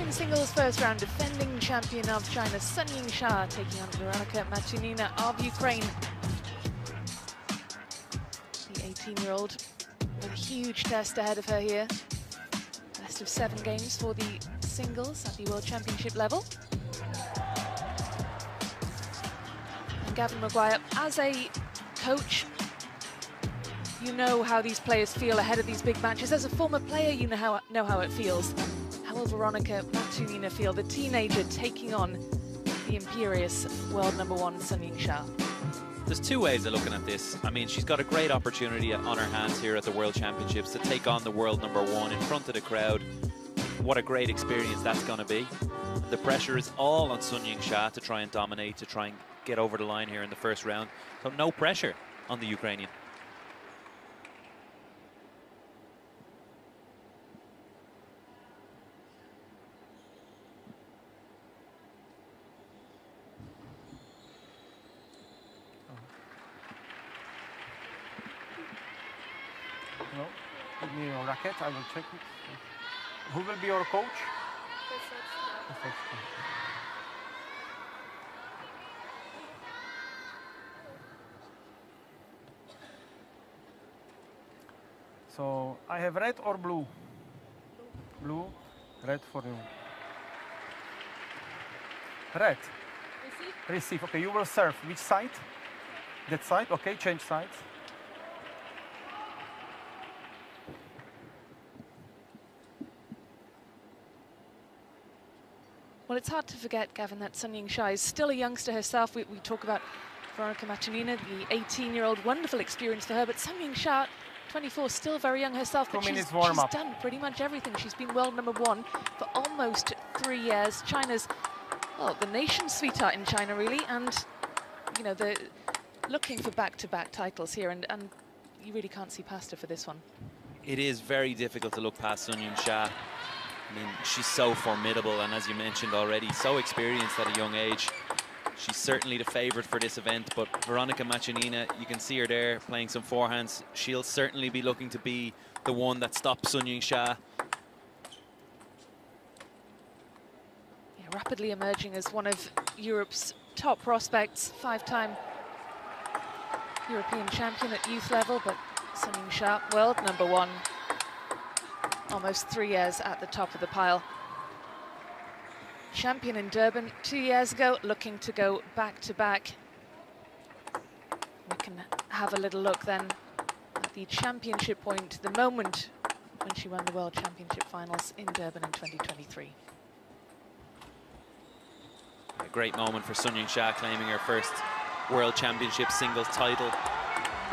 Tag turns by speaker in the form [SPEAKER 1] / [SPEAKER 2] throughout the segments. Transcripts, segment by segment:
[SPEAKER 1] men's singles first round, defending champion of China, Sun Yingsha, taking on Veronika Matiunina of Ukraine. The 18-year-old with a huge test ahead of her here. Best of 7 games for the singles at the World Championship level. And Gavin Maguire, as a coach, you know how these players feel ahead of these big matches. As a former player, you know how it feels. How will Veronika Matiunina feel, the teenager taking on the imperious world #1 Sun Yingsha?
[SPEAKER 2] There's 2 ways of looking at this. I mean, she's got a great opportunity on her hands here at the World Championships to take on the world #1 in front of the crowd. What a great experience that's going to be. The pressure is all on Sun Yingsha to try and dominate, to try and get over the line here in the first round. So no pressure on the Ukrainian.
[SPEAKER 3] No, give me your racket, I will check it. Who will be your coach? So, I have red or blue? Blue, red for you. Red. Receive. Okay, you will serve. Which side? That side? Okay, change sides.
[SPEAKER 1] Well, it's hard to forget, Gavin, that Sun Yingsha is still a youngster herself. We talk about Veronika Matiunina, the 18-year-old, wonderful experience for her, but Sun Yingsha, 24, still very young herself, but she's done pretty much everything. She's been world #1 for almost 3 years. China's, well, the nation's sweetheart in China, really, and, you know, they're looking for back-to-back titles here, and you really can't see past her for this one.
[SPEAKER 2] It is very difficult to look past Sun Yingsha. I mean, she's so formidable, and as you mentioned already, so experienced at a young age. She's certainly the favorite for this event, but Veronika Matiunina, you can see her there playing some forehands. She'll certainly be looking to be the one that stops Sun Yingsha.
[SPEAKER 1] Yeah, rapidly emerging as one of Europe's top prospects, 5-time European champion at youth level, but Sun Yingsha, world #1. Almost 3 years at the top of the pile. Champion in Durban 2 years ago, looking to go back-to-back. We can have a little look then at the championship point, the moment when she won the World Championship finals in Durban in 2023.
[SPEAKER 2] A great moment for Sun Yingsha, claiming her first World Championship singles title.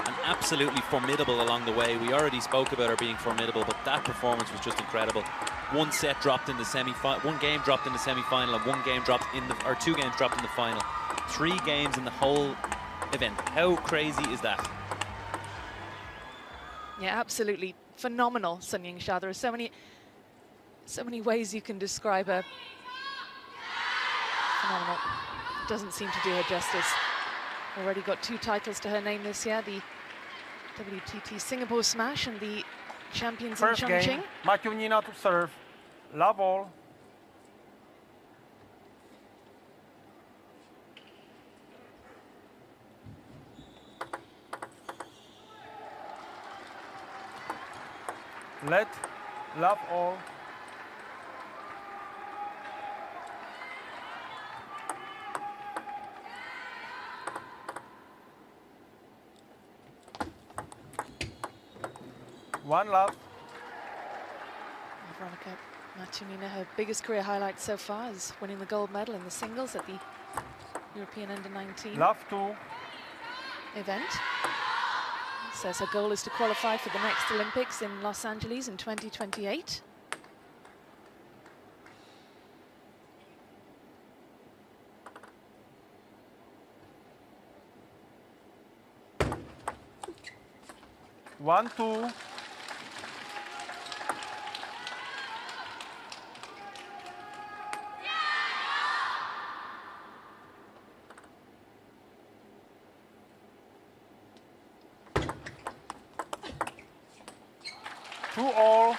[SPEAKER 2] And absolutely formidable along the way. We already spoke about her being formidable, but that performance was just incredible. 1 set dropped in the semi-final, 1 game dropped in the semi-final, and 2 games dropped in the final. 3 games in the whole event. How crazy is that?
[SPEAKER 1] Yeah, absolutely phenomenal, Sun Yingsha. There are so many ways you can describe her. Phenomenal. Doesn't seem to do her justice. Already got 2 titles to her name this year, the WTT Singapore Smash and the Champions in Chongqing.
[SPEAKER 3] First game, Matiunina to serve. Love all. Let, love all. One love.
[SPEAKER 1] Veronika Matiunina, her biggest career highlight so far is winning the gold medal in the singles at the European Under-19
[SPEAKER 3] Love 2
[SPEAKER 1] event. Says her goal is to qualify for the next Olympics in Los Angeles in 2028.
[SPEAKER 3] One, 2. Two all.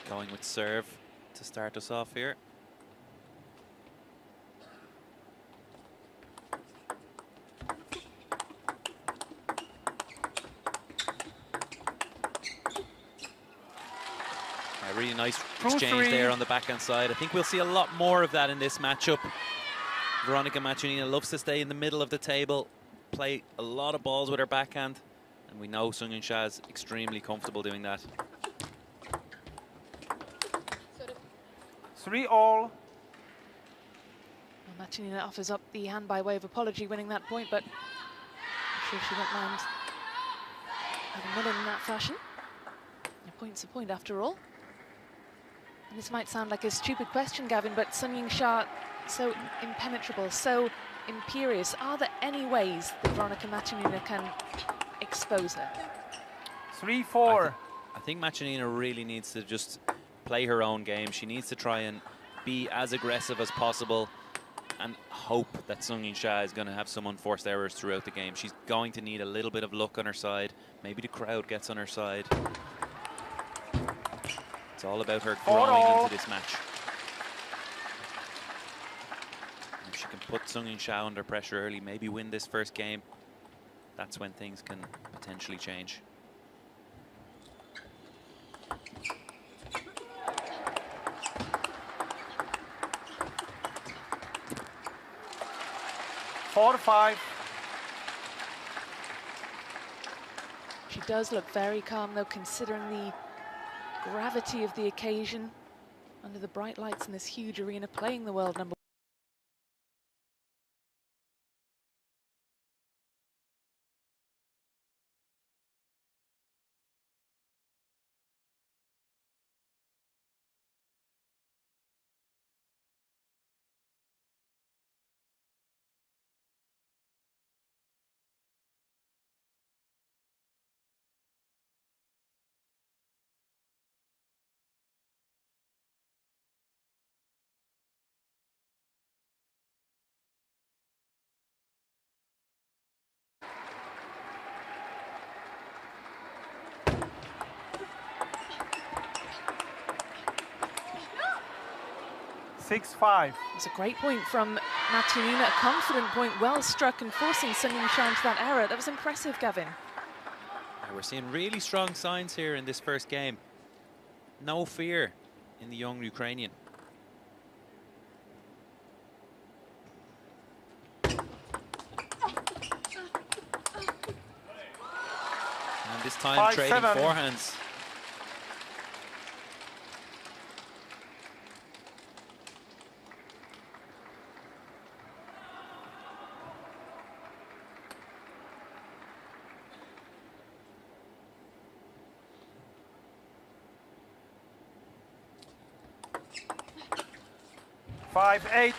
[SPEAKER 2] Going with serve to start us off here. A really nice exchange there on the backhand side. I think we'll see a lot more of that in this matchup. Veronika Matuinina loves to stay in the middle of the table, play a lot of balls with her backhand, and we know SUNYINGSHA is extremely comfortable doing that.
[SPEAKER 3] 3-all.
[SPEAKER 1] Well, Matuinina offers up the hand by way of apology, winning that point, but I'm sure she won't mind having won in that fashion. A point's a point after all. And this might sound like a stupid question, Gavin, but SUNYINGSHA, so impenetrable, so imperious. Are there any ways that Veronika Matuinina can expose her?
[SPEAKER 3] 3-4.
[SPEAKER 2] I think Matuinina really needs to just play her own game. She needs to try and be as aggressive as possible and hope that SUNYINGSHA is going to have some unforced errors throughout the game. She's going to need a little bit of luck on her side. Maybe the crowd gets on her side. It's all about her growing into this match. If she can put SUNYINGSHA under pressure early, maybe win this first game, that's when things can potentially change.
[SPEAKER 3] Four, 5.
[SPEAKER 1] She does look very calm, though, considering the gravity of the occasion under the bright lights in this huge arena, playing the world number.
[SPEAKER 3] Six, 5.
[SPEAKER 1] It's a great point from Matuinina, a confident point, well struck and forcing SUNYINGSHA into that error. That was impressive, Gavin.
[SPEAKER 2] We're seeing really strong signs here in this first game. No fear in the young Ukrainian. And this time trading forehands.
[SPEAKER 3] Five, 8.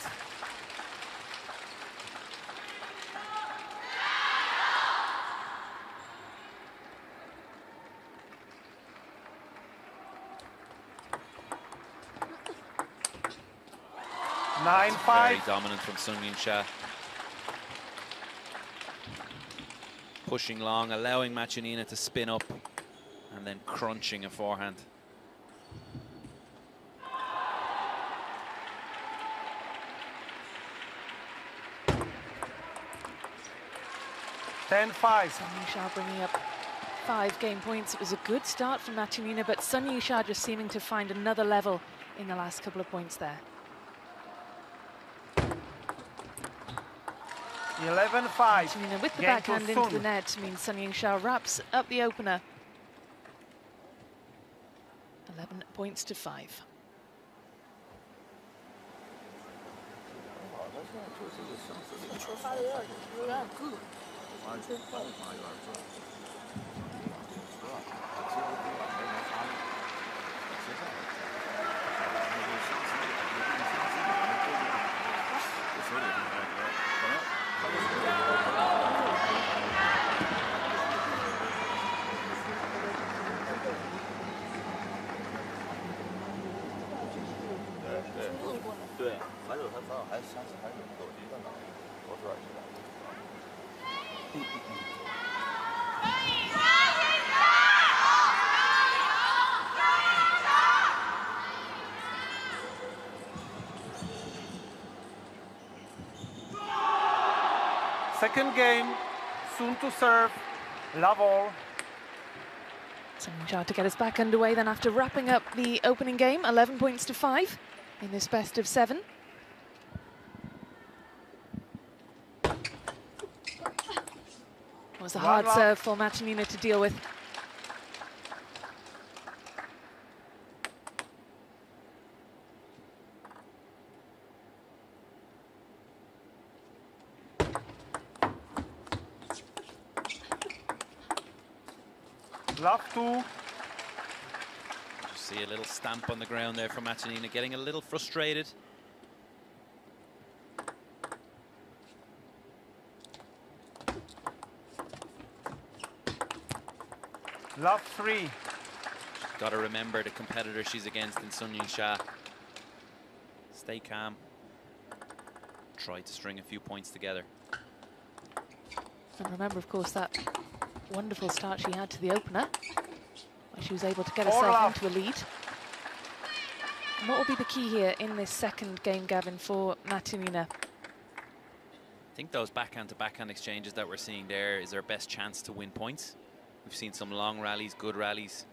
[SPEAKER 3] Nine, 5.
[SPEAKER 2] Very dominant from SUNYINGSHA. Pushing long, allowing Matuinina to spin up, and then crunching a forehand.
[SPEAKER 3] 10-5.
[SPEAKER 1] SUNYINGSHA bringing up 5 game points. It was a good start from Matuinina, but SUNYINGSHA just seeming to find another level in the last couple of points there.
[SPEAKER 3] 11-5.
[SPEAKER 1] Matuinina with the backhand into the net means SUNYINGSHA wraps up the opener. 11 points to 5.
[SPEAKER 3] Second game, soon to serve, love all.
[SPEAKER 1] SUNYINGSHA to get us back underway then after wrapping up the opening game, 11 points to 5 in this best of 7. It was a hard serve for MATIUNINA to deal with.
[SPEAKER 3] Love 2.
[SPEAKER 2] Just see a little stamp on the ground there for MATIUNINA, getting a little frustrated.
[SPEAKER 3] Love 3.
[SPEAKER 2] Got to remember the competitor she's against in SUNYINGSHA. Stay calm. Try to string a few points together.
[SPEAKER 1] And remember, of course, that wonderful start she had to the opener, where she was able to get herself into a lead. And what will be the key here in this second game, Gavin, for MATIUNINA?
[SPEAKER 2] I think those backhand to backhand exchanges that we're seeing there is our best chance to win points. We've seen some long rallies, good rallies.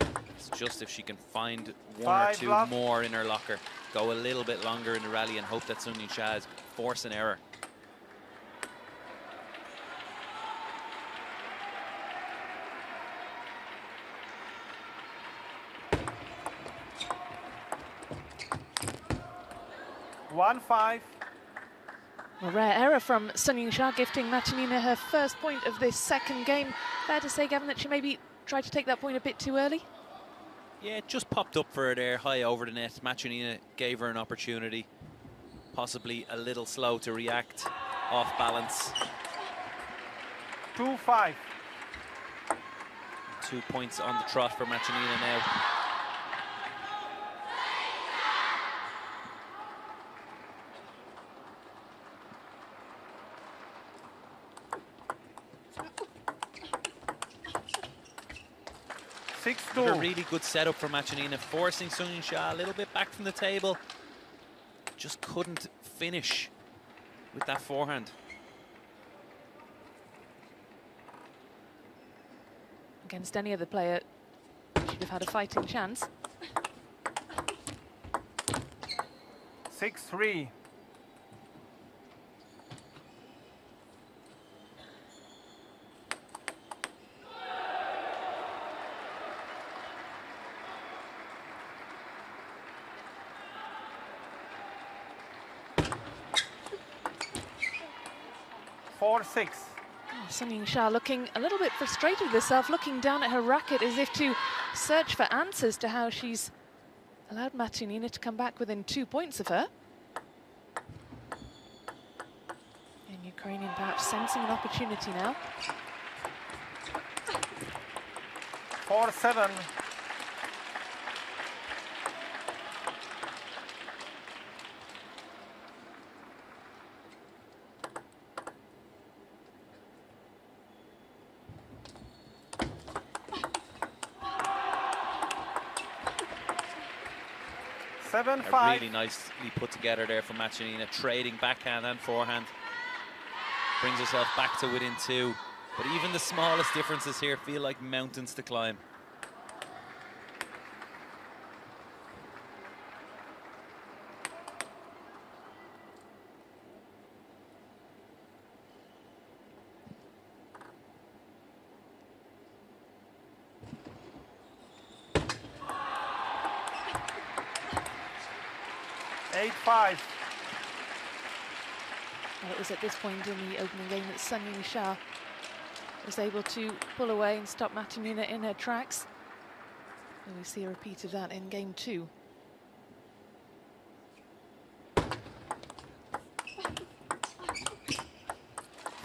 [SPEAKER 2] It's just if she can find one or two more in her locker, go a little bit longer in the rally and hope that SUNYINGSHA force an error.
[SPEAKER 3] (1-5).
[SPEAKER 1] A rare error from SUNYINGSHA, gifting MATIUNINA her first point of this second game. Fair to say, Gavin, that she maybe tried to take that point a bit too early?
[SPEAKER 2] Yeah, it just popped up for her there, high over the net. MATIUNINA gave her an opportunity. Possibly a little slow to react, off balance.
[SPEAKER 3] 2-5.
[SPEAKER 2] 2 points on the trot for MATIUNINA now. A really good setup for MATIUNINA, forcing SUNYINGSHA a little bit back from the table. Just couldn't finish with that forehand.
[SPEAKER 1] Against any other player, she'd have had a fighting chance.
[SPEAKER 3] 6-3.
[SPEAKER 1] SUNYINGSHA looking a little bit frustrated with herself, looking down at her racket as if to search for answers to how she's allowed MATIUNINA to come back within 2 points of her. And Ukrainian perhaps sensing an opportunity now.
[SPEAKER 3] 4-7.
[SPEAKER 2] Really nicely put together there for MATIUNINA, trading backhand and forehand. Brings herself back to within 2. But even the smallest differences here feel like mountains to climb.
[SPEAKER 1] Well, it was at this point in the opening game that SUNYINGSHA was able to pull away and stop MATIUNINA in her tracks. And we see a repeat of that in game 2.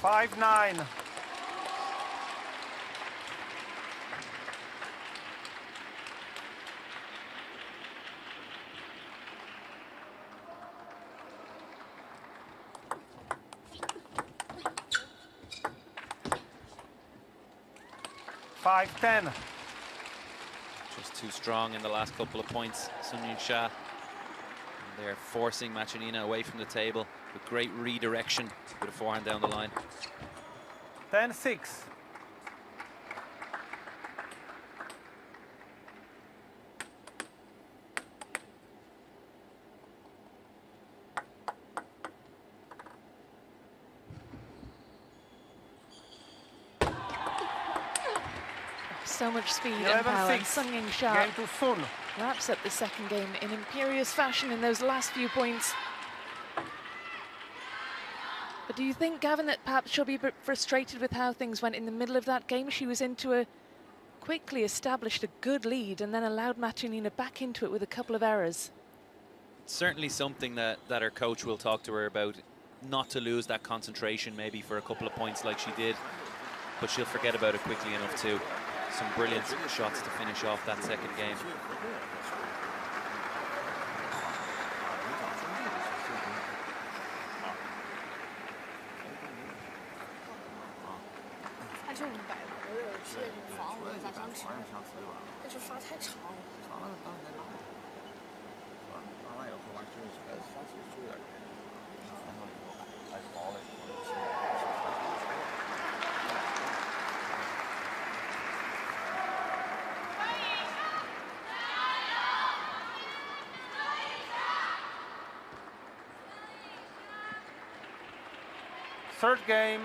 [SPEAKER 3] (5-9).
[SPEAKER 2] Just too strong in the last couple of points, SUNYINGSHA. They're forcing MATIUNINA away from the table with great redirection with a forehand down the line.
[SPEAKER 3] 10-6.
[SPEAKER 1] So much speed and power. And SUNYINGSHA
[SPEAKER 3] Game to Sun.
[SPEAKER 1] wraps up the second game in imperious fashion in those last few points. But do you think, Gavin, that perhaps she'll be a bit frustrated with how things went in the middle of that game? She was quickly established a good lead and then allowed MATIUNINA back into it with a couple of errors.
[SPEAKER 2] It's certainly something that her coach will talk to her about, not to lose that concentration maybe for a couple of points like she did, but she'll forget about it quickly enough too. Some brilliant shots to finish off that second game.
[SPEAKER 3] Third game,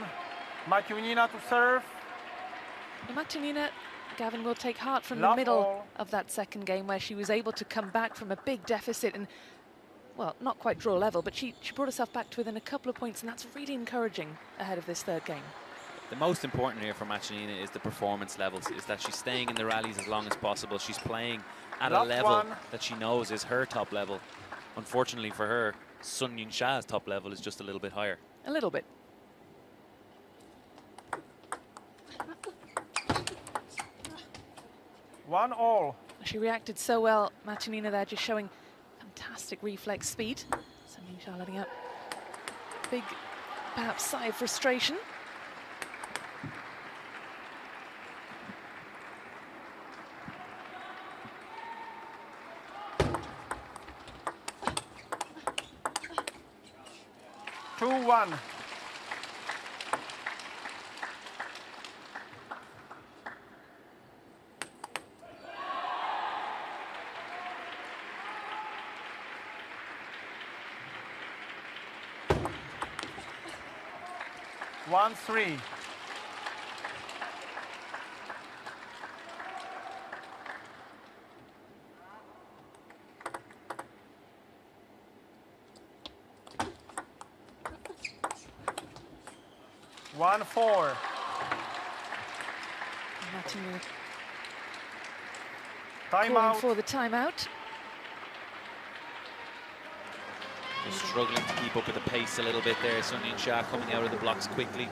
[SPEAKER 3] MATIUNINA to serve.
[SPEAKER 1] MATIUNINA, Gavin, will take heart from
[SPEAKER 3] Love
[SPEAKER 1] the middle
[SPEAKER 3] all.
[SPEAKER 1] of that second game where she was able to come back from a big deficit and, well, not quite draw level, but she brought herself back to within a couple of points, and that's really encouraging ahead of this third game.
[SPEAKER 2] The most important here for MATIUNINA is the performance levels, is that she's staying in the rallies as long as possible. She's playing at a level that she knows is her top level. Unfortunately for her, SUNYINGSHA's top level is just a little bit higher.
[SPEAKER 1] A little bit.
[SPEAKER 3] One all.
[SPEAKER 1] She reacted so well, MATIUNINA there, just showing fantastic reflex speed. SUNYINGSHA letting out big, perhaps, sigh of frustration.
[SPEAKER 3] Two, one. One, three. One, four.
[SPEAKER 1] MATIUNINA calling
[SPEAKER 3] Timeout.
[SPEAKER 1] for the timeout.
[SPEAKER 2] Just struggling to keep up with the pace a little bit there. SUNYINGSHA coming out of the blocks quickly.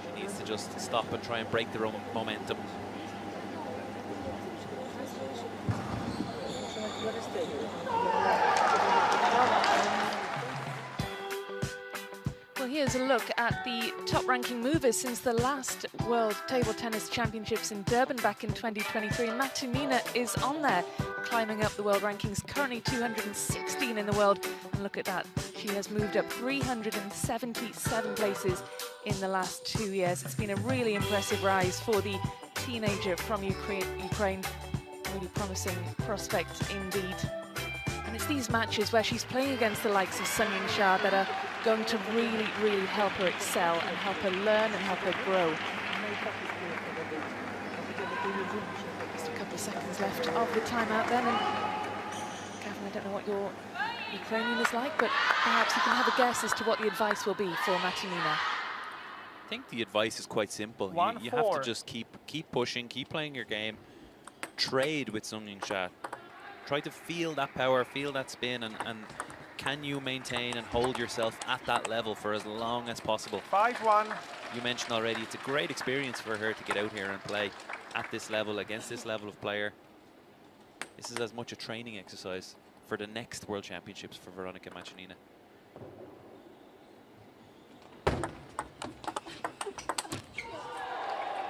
[SPEAKER 2] She needs to just stop and try and break their own momentum.
[SPEAKER 1] Well, here's a look at the top-ranking movers since the last World Table Tennis Championships in Durban back in 2023. And MATIUNINA is on there, climbing up the world rankings, currently 216 in the world. And look at that, she has moved up 377 places in the last 2 years. It's been a really impressive rise for the teenager from Ukraine. Really promising prospect indeed. And it's these matches where she's playing against the likes of SUNYINGSHA that are going to really, really help her excel and help her learn and help her grow. Just a couple of seconds left of the timeout then. And Gavin, I don't know what your Ukrainian is like, but perhaps you can have a guess as to what the advice will be for MATIUNINA.
[SPEAKER 2] I think the advice is quite simple. You have to just keep pushing, keep playing your game, trade with SUNYINGSHA. Try to feel that power, feel that spin, and can you maintain and hold yourself at that level for as long as possible?
[SPEAKER 3] 5-1.
[SPEAKER 2] You mentioned already, it's a great experience for her to get out here and play at this level, against this level of player. This is as much a training exercise for the next World Championships for Veronika MATIUNINA.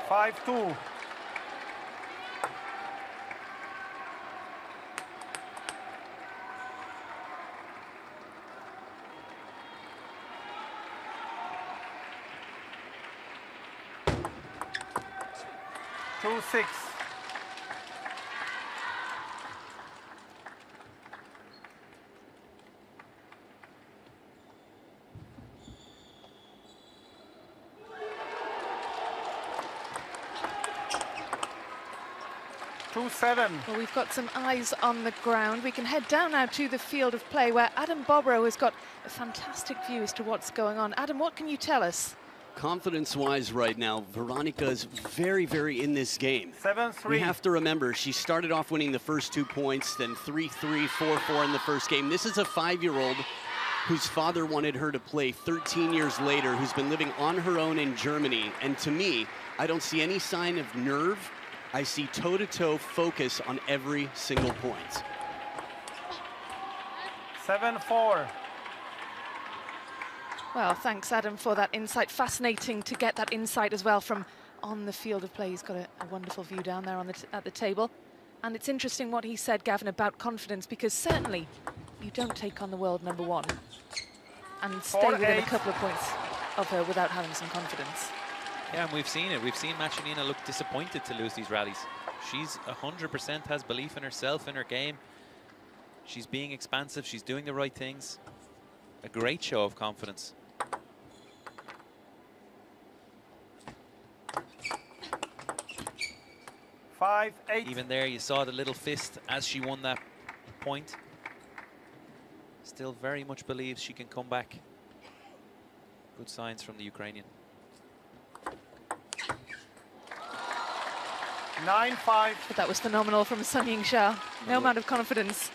[SPEAKER 3] Five-two. 2-6.
[SPEAKER 1] Well, we've got some eyes on the ground. We can head down now to the field of play where Adam Bobrow has got a fantastic view as to what's going on. Adam, what can you tell us?
[SPEAKER 4] Confidence-wise right now, Veronika is very, very in this game.
[SPEAKER 3] 7-3.
[SPEAKER 4] We have to remember, she started off winning the first 2 points, then 3-3, 4-4 in the first game. This is a 5-year-old whose father wanted her to play 13 years later, who's been living on her own in Germany. And to me, I don't see any sign of nerve. I see toe-to-toe focus on every single point.
[SPEAKER 3] 7-4.
[SPEAKER 1] Well, thanks, Adam, for that insight. Fascinating to get that insight as well from on the field of play. He's got a wonderful view down there on at the table. And it's interesting what he said, Gavin, about confidence, because certainly you don't take on the world #1 and stay within a couple of points of her without having some confidence.
[SPEAKER 2] Yeah, and we've seen it. We've seen MATIUNINA look disappointed to lose these rallies. She's 100% has belief in herself, in her game. She's being expansive. She's doing the right things. A great show of confidence.
[SPEAKER 3] Five, 8.
[SPEAKER 2] Even there, you saw the little fist as she won that point. Still very much believes she can come back. Good signs from the Ukrainian.
[SPEAKER 3] 9-5.
[SPEAKER 1] But that was phenomenal from Sun Yingsha. No amount of confidence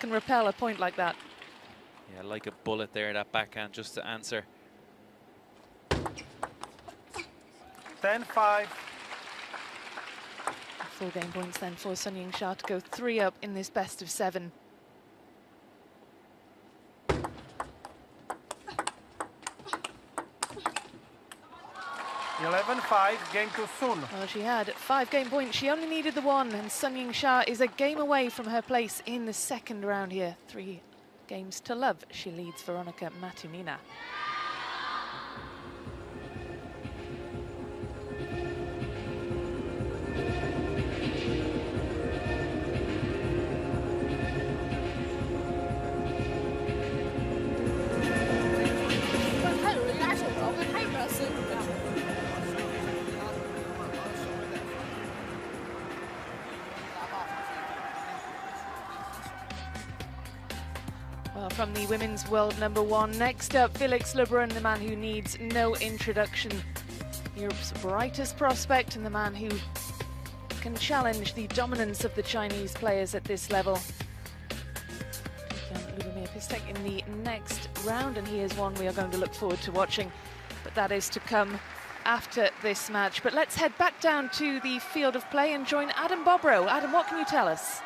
[SPEAKER 1] can repel a point like that.
[SPEAKER 2] Yeah, like a bullet there, that backhand just to answer.
[SPEAKER 3] 10-5.
[SPEAKER 1] Full game points then for Sun Yingsha to go 3 up in this best of 7.
[SPEAKER 3] 11-5, game to Sun.
[SPEAKER 1] Well, she had 5 game points. She only needed the 1, and Sun Yingsha is a game away from her place in the second round here. 3 games to love. She leads Veronika MATIUNINA. Well, from the women's world #1, next up, Felix Lebrun, the man who needs no introduction. Europe's brightest prospect and the man who can challenge the dominance of the Chinese players at this level. Lubomir Pistek in the next round, and he is one we are going to look forward to watching. But that is to come after this match. But let's head back down to the field of play and join Adam Bobrow. Adam, what can you tell us?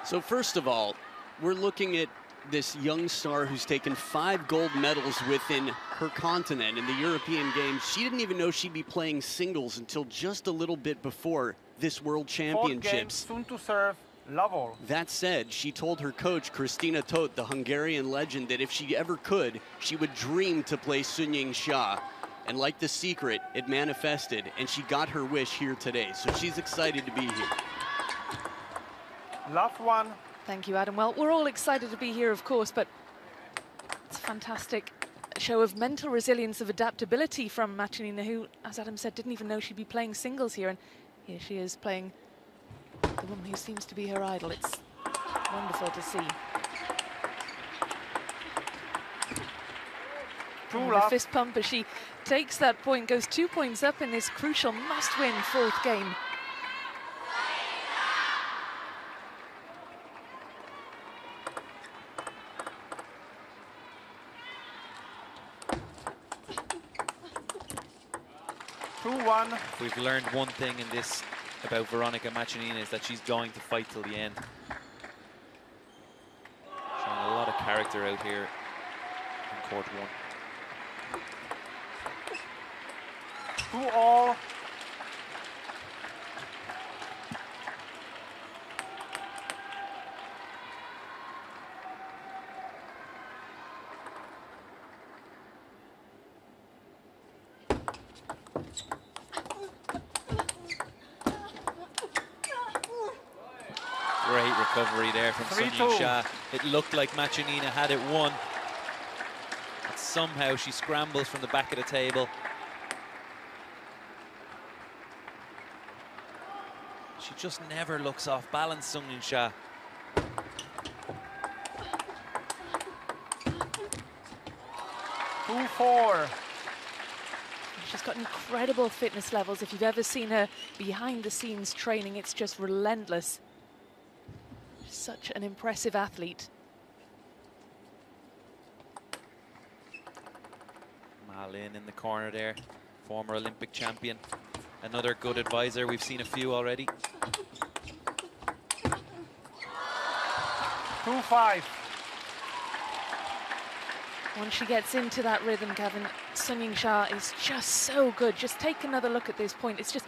[SPEAKER 4] So first of all, we're looking at this young star who's taken 5 gold medals within her continent in the European Games. She didn't even know she'd be playing singles until just a little bit before this World Championships.
[SPEAKER 3] 4 games, soon to serve, love all.
[SPEAKER 4] That said, she told her coach, Kristina Todt, the Hungarian legend, that if she ever could, she would dream to play Sunyingsha. And like The Secret, it manifested, and she got her wish here today. So she's excited to be here.
[SPEAKER 3] Last one.
[SPEAKER 1] Thank you, Adam. Well, we're all excited to be here, of course, but it's a fantastic show of mental resilience, of adaptability from MATIUNINA, who, as Adam said, didn't even know she'd be playing singles here. And here she is playing the woman who seems to be her idol. It's wonderful to see. The fist pump as she takes that point, goes 2 points up in this crucial must-win 4th game.
[SPEAKER 2] If we've learned one thing in this about Veronika MATIUNINA is that she's going to fight till the end. Showing a lot of character out here in court 1.
[SPEAKER 3] 2-all.
[SPEAKER 2] recovery there from Sunying-Sha. It looked like MATIUNINA had it won. But somehow she scrambles from the back of the table. She just never looks off balance, Sunying-Sha.
[SPEAKER 1] She's got incredible fitness levels. If you've ever seen her behind the scenes training, it's just relentless. She's such an impressive athlete.
[SPEAKER 2] Ma Lin in the corner there, former Olympic champion. Another good advisor. We've seen a few already.
[SPEAKER 3] 2-5.
[SPEAKER 1] Once she gets into that rhythm, Gavin, Sunying-Sha is just so good. Just take another look at this point. It's just,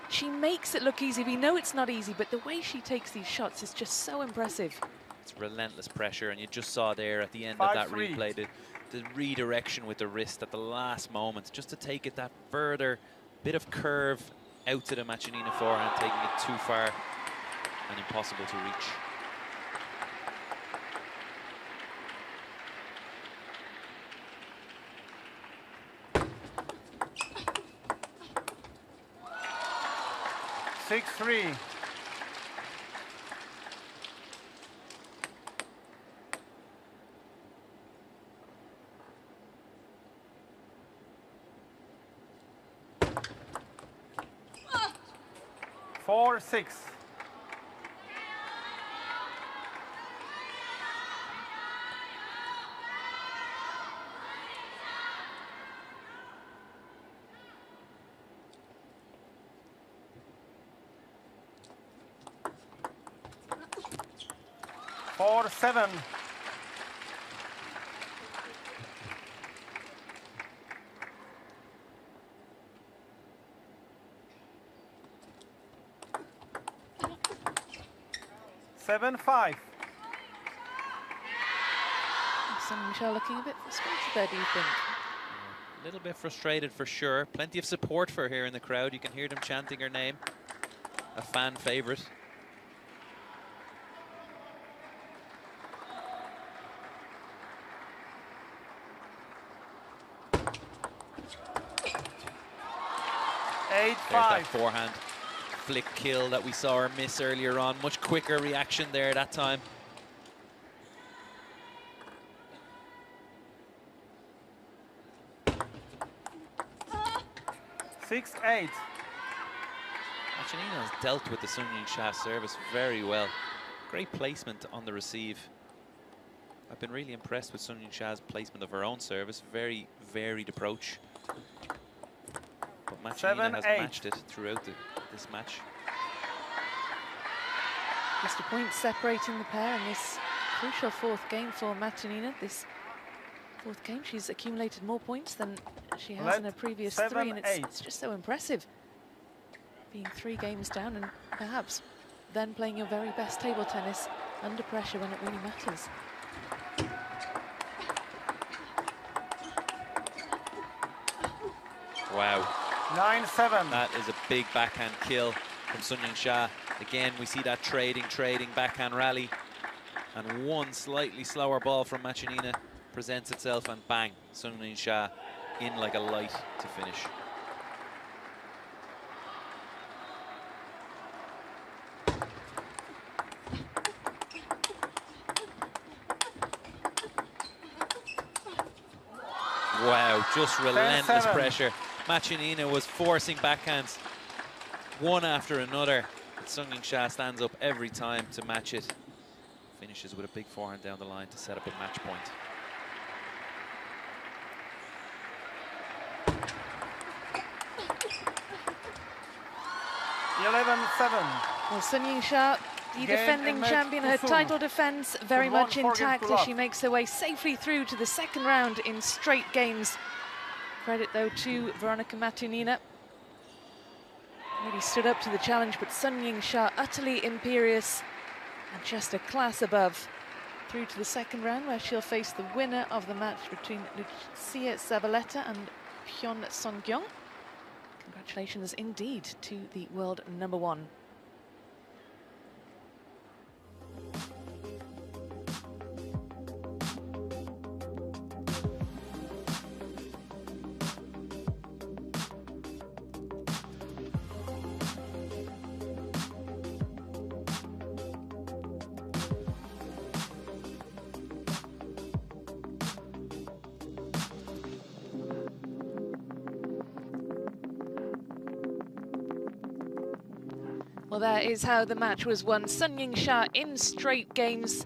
[SPEAKER 1] she makes it look easy. We know it's not easy, but the way she takes these shots is just so impressive.
[SPEAKER 2] It's relentless pressure, and you just saw there at the end of that replay the redirection with the wrist at the last moment, just to take it that further bit of curve out to the MATIUNINA forehand, taking it too far and impossible to reach.
[SPEAKER 3] Six-three. Four-six. Four-seven. Seven-five.
[SPEAKER 1] Sunying-Sha looking a bit frustrated there, do you think?
[SPEAKER 2] A little bit frustrated for sure. Plenty of support for her here in the crowd. You can hear them chanting her name. A fan favorite. There's that forehand flick kill that we saw her miss earlier on. Much quicker reaction there that time.
[SPEAKER 3] Six-eight.
[SPEAKER 2] MATIUNINA has dealt with the Sunying-Sha service very well. Great placement on the receive. I've been really impressed with Sunying-Sha's placement of her own service. Very varied approach. But MATIUNINA has matched it throughout this match.
[SPEAKER 1] Just a point separating the pair in this crucial fourth game for MATIUNINA. This fourth game, she's accumulated more points than she has in her previous three, and it's just so impressive. Being 3 games down and perhaps then playing your very best table tennis under pressure when it really matters.
[SPEAKER 2] Wow.
[SPEAKER 3] 9-7.
[SPEAKER 2] That is a big backhand kill from Sunying-Sha. Again, we see that trading backhand rally. And one slightly slower ball from MATIUNINA presents itself, and bang, Sunying-Sha in like a light to finish. Wow, just relentless pressure. MATIUNINA was forcing backhands one after another. But Sunying-Sha stands up every time to match it. Finishes with a big forehand down the line to set up a match point.
[SPEAKER 1] Well, Sunying-Sha, the defending champion, her title defense very much intact as she makes her way safely through to the second round in straight games. Credit, though, to Veronika MATIUNINA. Really stood up to the challenge, but Sunying-Sha utterly imperious and just a class above. Through to the second round, where she'll face the winner of the match between Lucia Zavaleta and Hyun Sung-kyung. Congratulations indeed to the world #1. Well, there is how the match was won. Sun Ying-sha in straight games.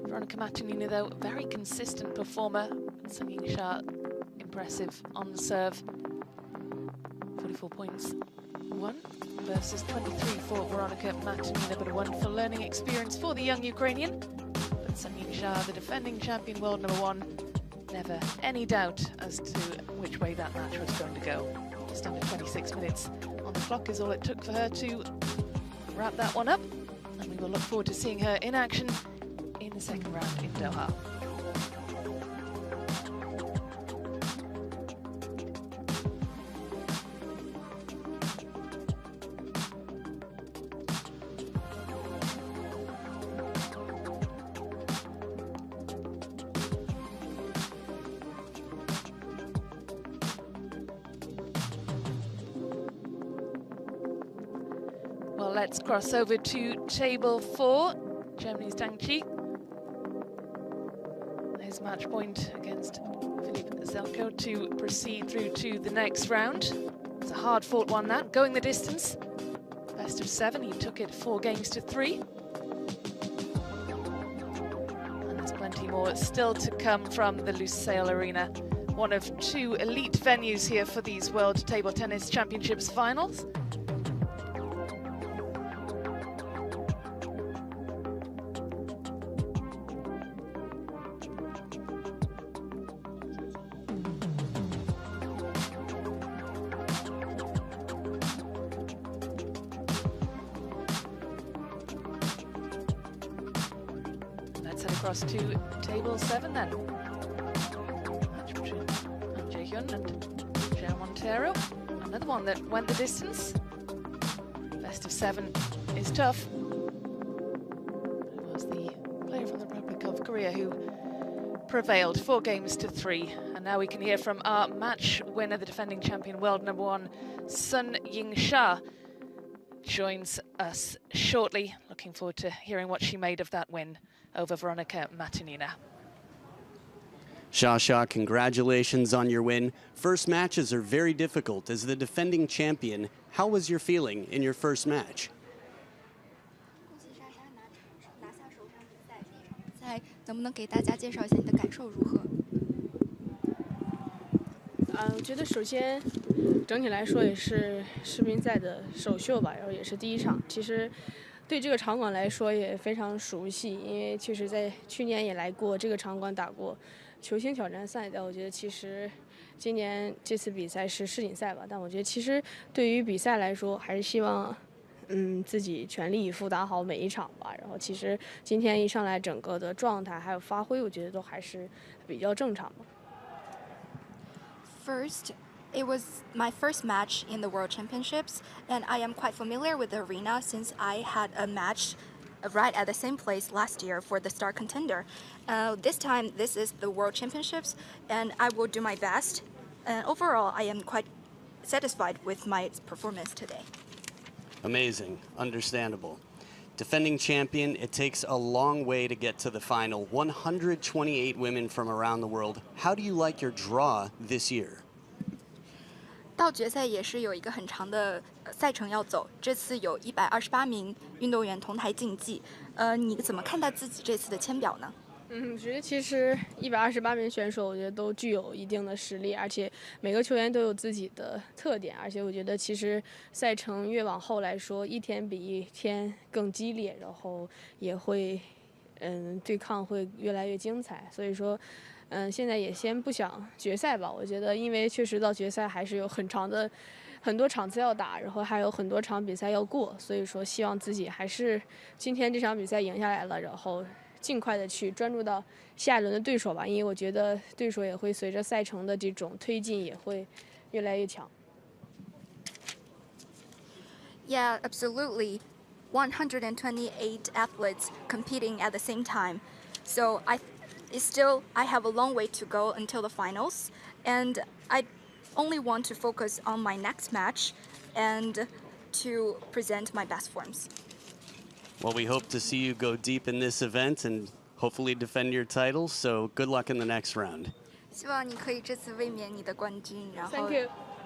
[SPEAKER 1] Veronika Matuninina, though, a very consistent performer. Sun Ying-sha, impressive on serve. 44 points won versus 23 for Veronika Matuninina, but a wonderful learning experience for the young Ukrainian. But Sun Ying-sha, the defending champion, world #1, never any doubt as to which way that match was going to go. Just under 26 minutes on the clock is all it took for her to wrap that one up, and we will look forward to seeing her in action in the second round in Doha. Well, let's cross over to table 4. Germany's Dang Qi. His match point against Philipp Zelko to proceed through to the next round. It's a hard-fought one, that, going the distance. Best of 7, he took it 4 games to 3. And there's plenty more still to come from the Lusail Arena, one of 2 elite venues here for these World Table Tennis Championships finals. Let's head across to table 7 then. Match between Han Jae-hyun and João Monteiro. Another one that went the distance. Best of 7 is tough. It was the player from the Republic of Korea who prevailed 4 games to 3. And now we can hear from our match winner, the defending champion, world #1, Sun Ying-sha, joins us shortly. Looking forward to hearing what she made of that win over Veronika Matuninina.
[SPEAKER 4] Sha, congratulations on your win. First matches are very difficult. As the defending champion, how was your feeling in your first match?
[SPEAKER 5] 能不能给大家介绍一下你的感受如何？
[SPEAKER 6] 我觉得首先整体来说也是世乒赛的首秀吧，然后也是第一场。其实对这个场馆来说也非常熟悉，因为确实在去年也来过这个场馆打过球星挑战赛。但我觉得其实今年这次比赛是世锦赛吧，但我觉得其实对于比赛来说，还是希望自己全力以赴打好每一场吧。然后其实今天一上来整个的状态还有发挥，我觉得都还是比较正常的。
[SPEAKER 5] First, it was my first match in the World Championships, and I am quite familiar with the arena since I had a match right at the same place last year for the Star Contender. This time, this is the World Championships, and I will do my best. And overall, I am quite satisfied with my performance today.
[SPEAKER 4] Amazing, understandable. Defending champion, it takes a long way to get to the final. 128 women from around the world. How do you like your draw this year?
[SPEAKER 5] 到决赛也是有一个很长的赛程要走，这次有128名运动员同台竞技。你怎么看待自己这次的签表呢？
[SPEAKER 6] 我觉得其实128名选手，我觉得都具有一定的实力，而且每个球员都有自己的特点，而且我觉得其实赛程越往后来说，一天比一天更激烈，然后也会对抗会越来越精彩，所以说现在也先不想决赛吧，我觉得因为确实到决赛还是有很多场次要打，然后还有很多场比赛要过，所以说希望自己还是今天这场比赛赢下来了，然后尽快的去专注到下一轮的对手吧，因为我觉得对手也会随着赛程的这种推进也会越来越强。
[SPEAKER 5] Yeah, absolutely. 128 athletes competing at the same time. So I have a long way to go until the finals, and I only want to focus on my next match and to present my best forms.
[SPEAKER 4] Well, we hope to see you go deep in this event and hopefully defend your title, so good luck in the next round.
[SPEAKER 5] 希望你可以这次卫冕你的冠军，然后
[SPEAKER 6] Thank you.